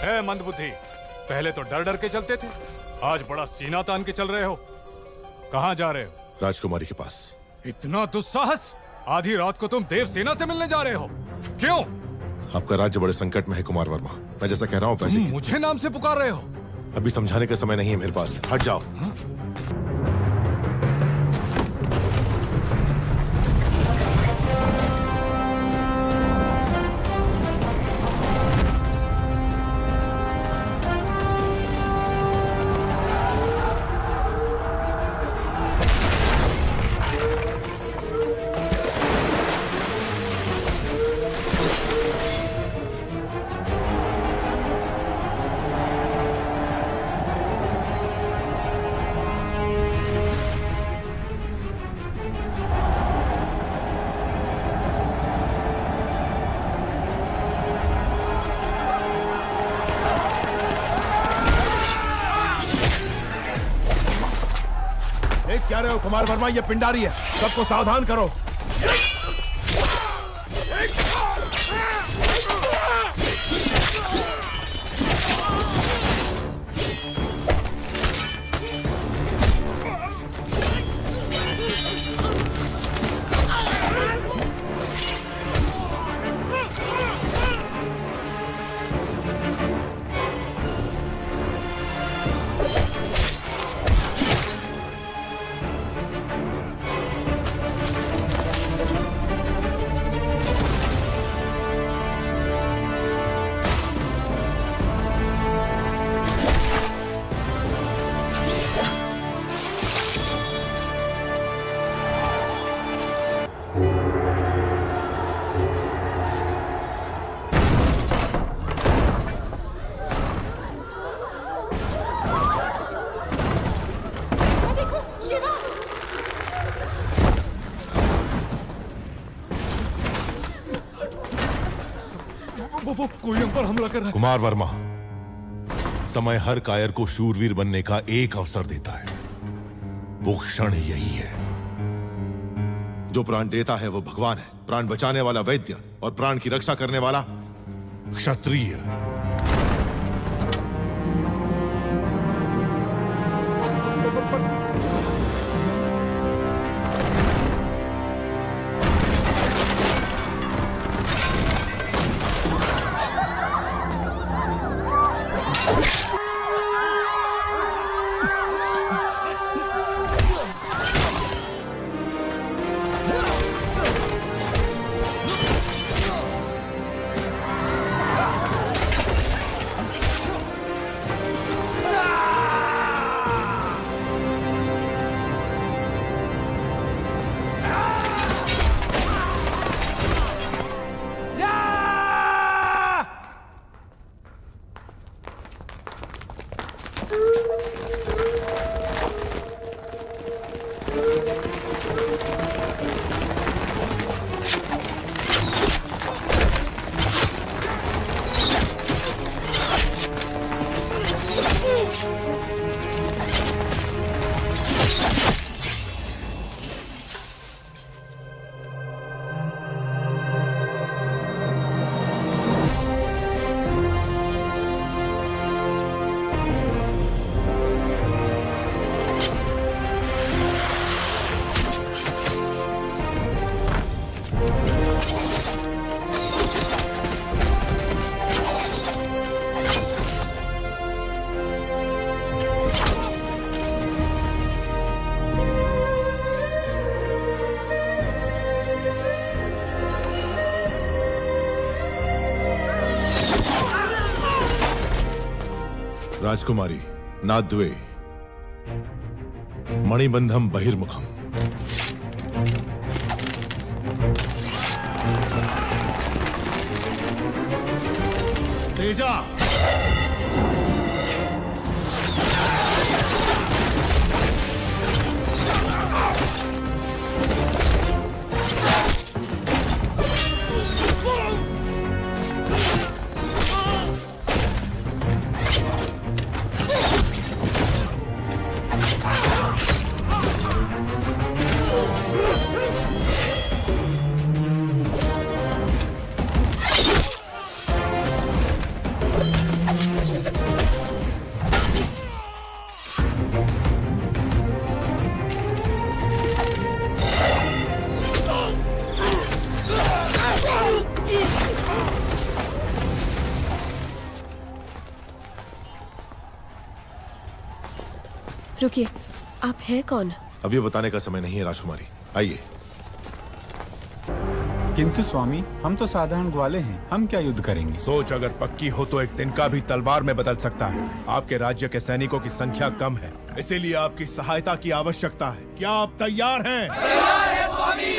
है मंदबुद्धि। पहले तो डर डर के चलते थे, आज बड़ा सीना तान के चल रहे हो। कहाँ जा रहे हो? राजकुमारी के पास। इतना दुस्साहस! आधी रात को तुम देव सेना से मिलने जा रहे हो? क्यों? आपका राज्य बड़े संकट में है कुमार वर्मा। मैं जैसा कह रहा हूँ पैसे मुझे नाम से पुकार रहे हो? अभी समझाने का समय नहीं है मेरे पास। हट जाओ। क्या रहे हो कुमार वर्मा? ये पिंडारी है, सबको सावधान करो। वो कोई हम पर हमला कर रहा है। कुमार वर्मा, समय हर कायर को शूरवीर बनने का एक अवसर देता है। वो क्षण यही है। जो प्राण देता है वो भगवान है, प्राण बचाने वाला वैद्य और प्राण की रक्षा करने वाला क्षत्रिय। राजकुमारी नाद्वे मणिबंधम बहिर्मुखम। तेजा रुकिए, आप हैं कौन? अब ये बताने का समय नहीं है राजकुमारी, आइए। किंतु स्वामी, हम तो साधारण ग्वाले हैं, हम क्या युद्ध करेंगे? सोच अगर पक्की हो तो एक तिनका भी तलवार में बदल सकता है। आपके राज्य के सैनिकों की संख्या कम है, इसीलिए आपकी सहायता की आवश्यकता है। क्या आप तैयार हैं? तैयार है स्वामी।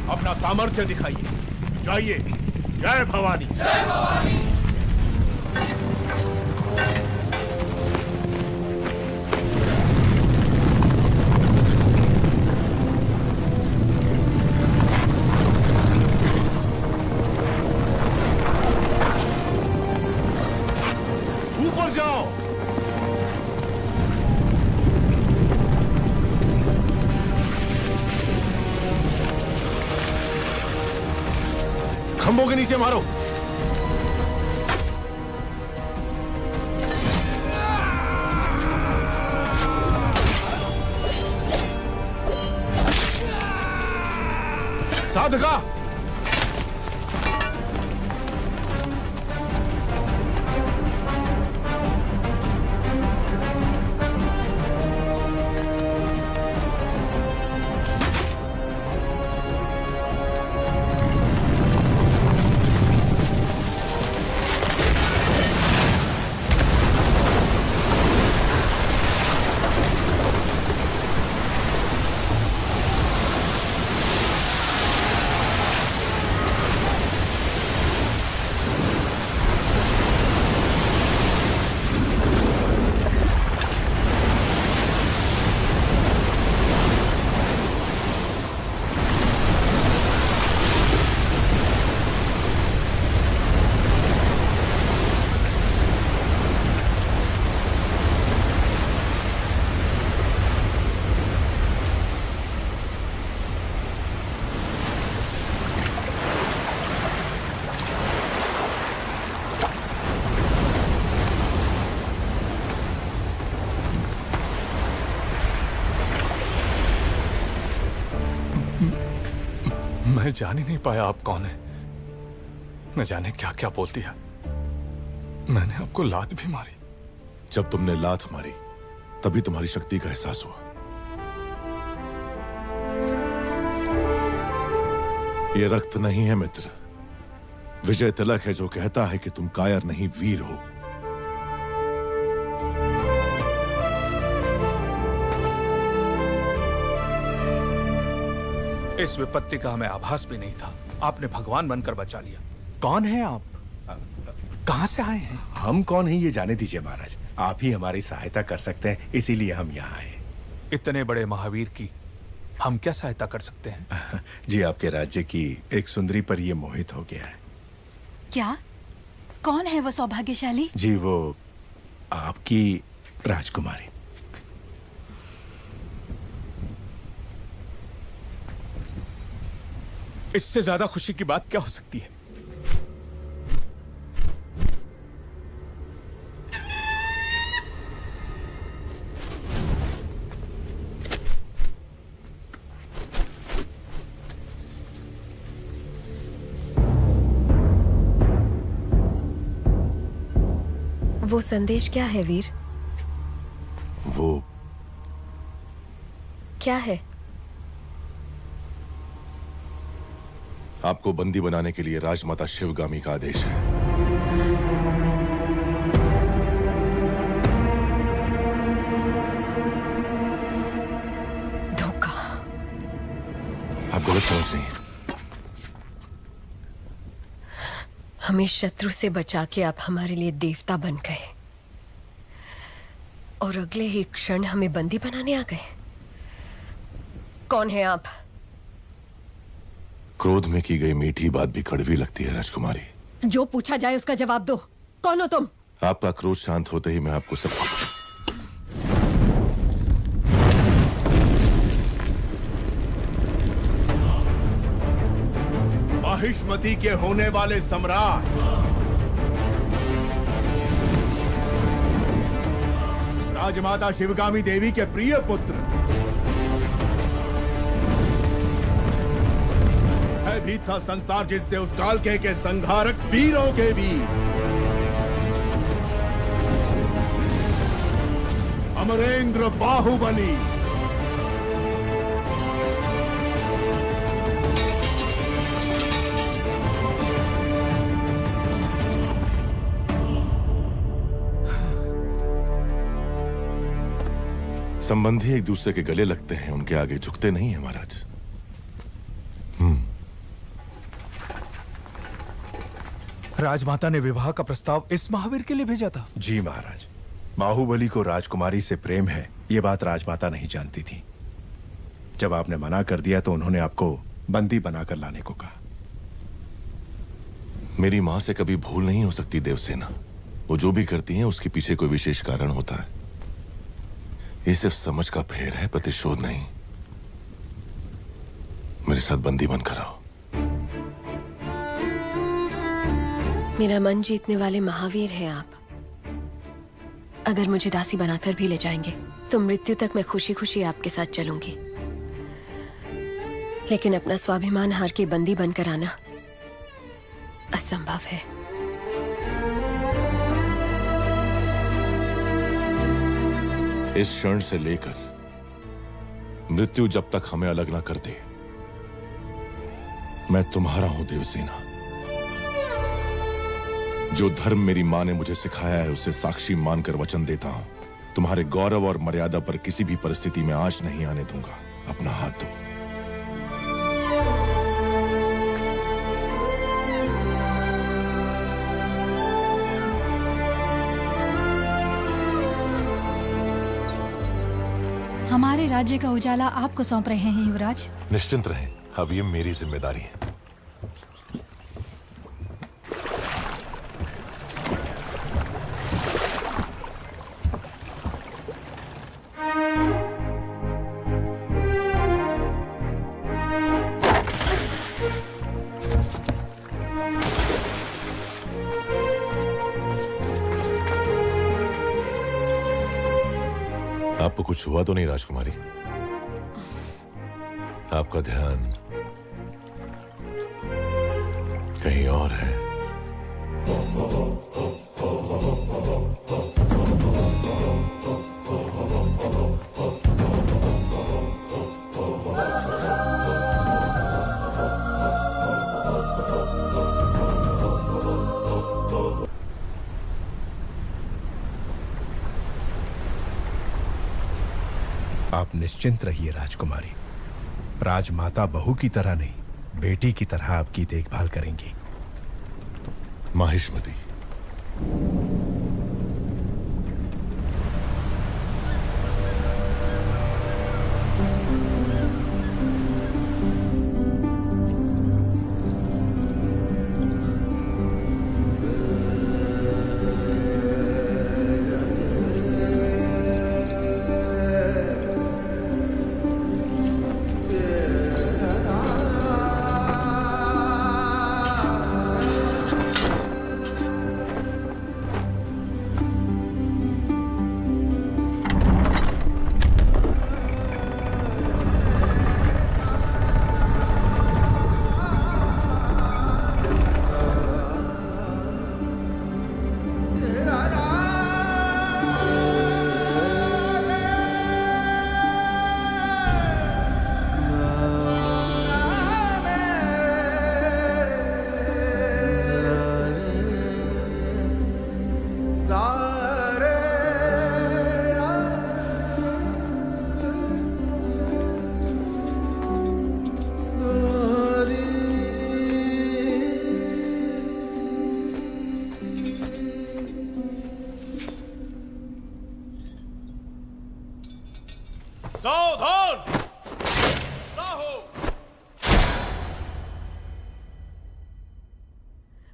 अपना सामर्थ्य दिखाइए। जाइए। जय भवानी। जय भवानी। ऊपर जाओ। खंभों के नीचे मारो। साधका। मैं जान ही नहीं पाया आप कौन है। न जाने क्या क्या बोल दिया। मैंने आपको लात भी मारी। जब तुमने लात मारी तभी तुम्हारी शक्ति का एहसास हुआ। ये रक्त नहीं है मित्र, विजय तिलक है जो कहता है कि तुम कायर नहीं वीर हो। इस विपत्ति का हमें आभास भी नहीं था। आपने भगवान बनकर बचा लिया। कौन है आप? कहां से आए हैं? हम कौन हैं ये जाने दीजिए महाराज। आप ही हमारी सहायता कर सकते हैं, इसीलिए हम यहाँ आए। इतने बड़े महावीर की हम क्या सहायता कर सकते हैं? जी, आपके राज्य की एक सुंदरी पर ये मोहित हो गया है। क्या? कौन है वो सौभाग्यशाली? जी, वो आपकी राजकुमारी। इससे ज्यादा खुशी की बात क्या हो सकती है? वो संदेश क्या है वीर? वो क्या है? आपको बंदी बनाने के लिए राजमाता शिवगामी का आदेश है। धोखा। आप गलत समझ रही हैं। हमें शत्रु से बचा के आप हमारे लिए देवता बन गए और अगले ही क्षण हमें बंदी बनाने आ गए। कौन है आप? क्रोध में की गई मीठी बात भी कड़वी लगती है राजकुमारी। जो पूछा जाए उसका जवाब दो। कौन हो तुम? आपका क्रोध शांत होते ही मैं आपको सब महिष्मती के होने वाले सम्राट, राजमाता शिवगामी देवी के प्रिय पुत्र, भी था संसार जिससे उस काल के संहारक वीरों के वीर अमरेंद्र बाहुबली। संबंधी एक दूसरे के गले लगते हैं, उनके आगे झुकते नहीं है महाराज। राजमाता ने विवाह का प्रस्ताव इस महावीर के लिए भेजा था? जी महाराज, बाहुबली को राजकुमारी से प्रेम है, ये बात राजमाता नहीं जानती थी। जब आपने मना कर दिया तो उन्होंने आपको बंदी बनाकर लाने को कहा। मेरी मां से कभी भूल नहीं हो सकती देवसेना। वो जो भी करती है उसके पीछे कोई विशेष कारण होता है। ये सिर्फ समझ का फेर है, प्रतिशोध नहीं। मेरे साथ बंदी बनकर आओ। मेरा मन जीतने वाले महावीर हैं आप। अगर मुझे दासी बनाकर भी ले जाएंगे तो मृत्यु तक मैं खुशी खुशी आपके साथ चलूंगी। लेकिन अपना स्वाभिमान हार के बंदी बनकर आना असंभव है। इस क्षण से लेकर मृत्यु जब तक हमें अलग ना कर दे, मैं तुम्हारा हूं देवसेना। जो धर्म मेरी मां ने मुझे सिखाया है उसे साक्षी मानकर वचन देता हूं, तुम्हारे गौरव और मर्यादा पर किसी भी परिस्थिति में आंच नहीं आने दूंगा। अपना हाथ दो। हमारे राज्य का उजाला आपको सौंप रहे हैं युवराज। निश्चिंत रहें, अब ये मेरी जिम्मेदारी है। आपको कुछ हुआ तो नहीं राजकुमारी? आपका ध्यान कहीं और है। आप निश्चिंत रहिए राजकुमारी। राजमाता बहू की तरह नहीं, बेटी की तरह आपकी देखभाल करेंगी। माहिष्मती,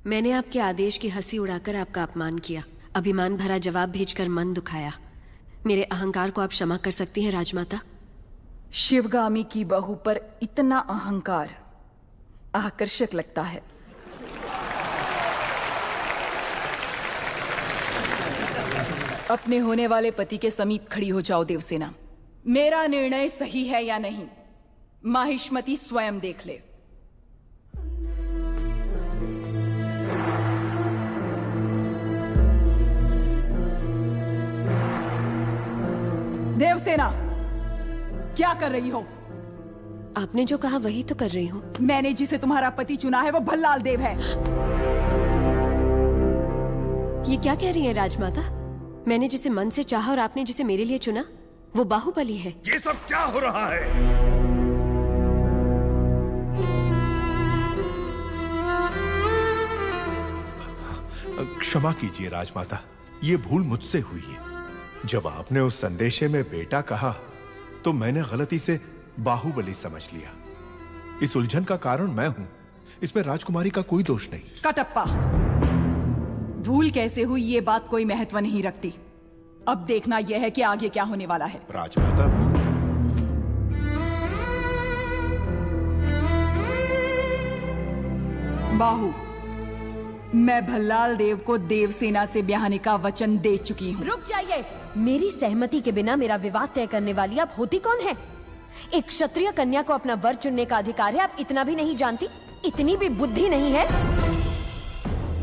मैंने आपके आदेश की हंसी उड़ाकर आपका अपमान किया, अभिमान भरा जवाब भेजकर मन दुखाया। मेरे अहंकार को आप क्षमा कर सकती हैं राजमाता? शिवगामी की बहू पर इतना अहंकार आकर्षक लगता है। अपने होने वाले पति के समीप खड़ी हो जाओ देवसेना। मेरा निर्णय सही है या नहीं, माहिष्मती स्वयं देख ले। देवसेना, क्या कर रही हो? आपने जो कहा वही तो कर रही हूँ। मैंने जिसे तुम्हारा पति चुना है वो भल्लाल देव है। ये क्या कह रही हैं राजमाता? मैंने जिसे मन से चाहा और आपने जिसे मेरे लिए चुना वो बाहुबली है। ये सब क्या हो रहा है? क्षमा कीजिए राजमाता, ये भूल मुझसे हुई है। जब आपने उस संदेशे में बेटा कहा तो मैंने गलती से बाहुबली समझ लिया। इस उलझन का कारण मैं हूं, इसमें राजकुमारी का कोई दोष नहीं। कटप्पा, भूल कैसे हुई ये बात कोई महत्व नहीं रखती। अब देखना यह है कि आगे क्या होने वाला है। राजमाता, बाहु, मैं भल्लाल देव को देवसेना से ब्याहने का वचन दे चुकी हूँ। रुक जाइए। मेरी सहमति के बिना मेरा विवाह तय करने वाली आप होती कौन है? एक क्षत्रिय कन्या को अपना वर चुनने का अधिकार है, आप इतना भी नहीं जानती? इतनी भी बुद्धि नहीं है?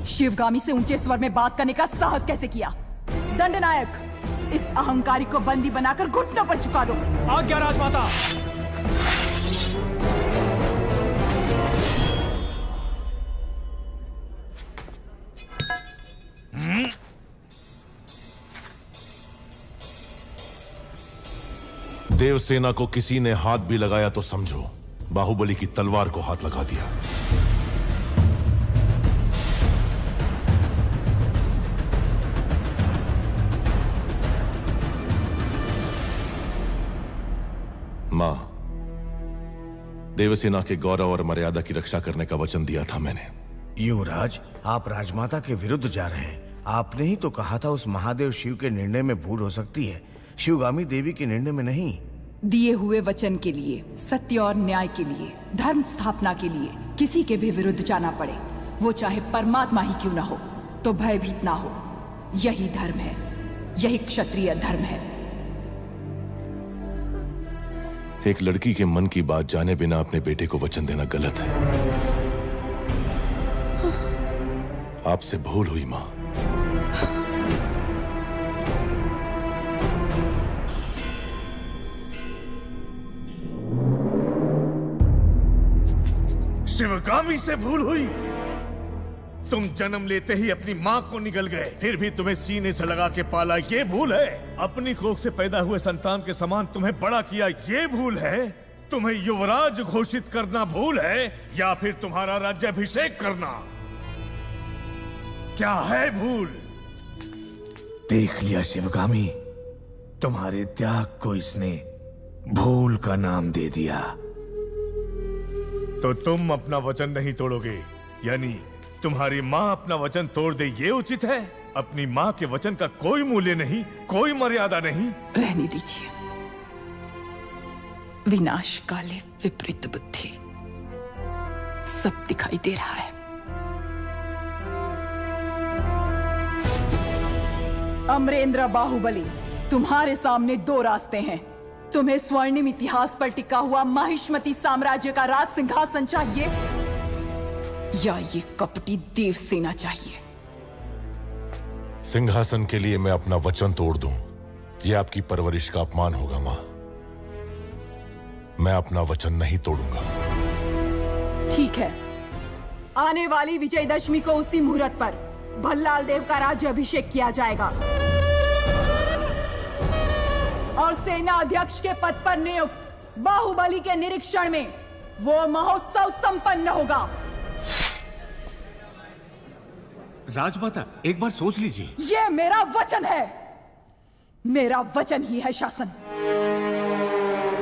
शिवगामी से ऊंचे स्वर में बात करने का साहस कैसे किया? दंडनायक, इस अहंकारी को बंदी बनाकर घुटनों पर झुका दो। आज्ञा राजमाता। देवसेना को किसी ने हाथ भी लगाया तो समझो बाहुबली की तलवार को हाथ लगा दिया। मां, देवसेना के गौरव और मर्यादा की रक्षा करने का वचन दिया था मैंने। युवराज, आप राजमाता के विरुद्ध जा रहे हैं। आपने ही तो कहा था उस महादेव शिव के निर्णय में भूल हो सकती है, शिवगामी देवी के निर्णय में नहीं। दिए हुए वचन के लिए, सत्य और न्याय के लिए, धर्म स्थापना के लिए किसी के भी विरुद्ध जाना पड़े, वो चाहे परमात्मा ही क्यों ना हो, तो भयभीत ना हो। यही धर्म है, यही क्षत्रिय धर्म है। एक लड़की के मन की बात जाने बिना अपने बेटे को वचन देना गलत है। आपसे भूल हुई मां। शिवगामी से भूल हुई? तुम जन्म लेते ही अपनी माँ को निगल गए, फिर भी तुम्हें सीने से लगा के पाला, ये भूल है? अपनी कोख से पैदा हुए संतान के समान तुम्हें बड़ा किया, ये भूल है? तुम्हें युवराज घोषित करना भूल है, या फिर तुम्हारा राज्याभिषेक करना? क्या है भूल? देख लिया शिवगामी, तुम्हारे त्याग को इसने भूल का नाम दे दिया। तो तुम अपना वचन नहीं तोड़ोगे, यानी तुम्हारी माँ अपना वचन तोड़ दे, ये उचित है? अपनी माँ के वचन का कोई मूल्य नहीं, कोई मर्यादा नहीं। रहने दीजिए। विनाश काले विपरीत बुद्धि, सब दिखाई दे रहा है। अमरेंद्र बाहुबली, तुम्हारे सामने दो रास्ते हैं। तुम्हें स्वर्णिम इतिहास पर टिका हुआ माहिष्मती साम्राज्य का राज सिंहासन चाहिए, या ये कपटी देव सेना चाहिए? सिंहासन के लिए मैं अपना वचन तोड़ दूं, यह आपकी परवरिश का अपमान होगा मां। मैं अपना वचन नहीं तोड़ूंगा। ठीक है, आने वाली विजयदशमी को उसी मुहूर्त पर भल्लाल देव का राज्य अभिषेक किया जाएगा और सेना अध्यक्ष के पद पर नियुक्त बाहुबली के निरीक्षण में वो महोत्सव संपन्न होगा। राजमाता, एक बार सोच लीजिए। ये मेरा वचन है, मेरा वचन ही है शासन।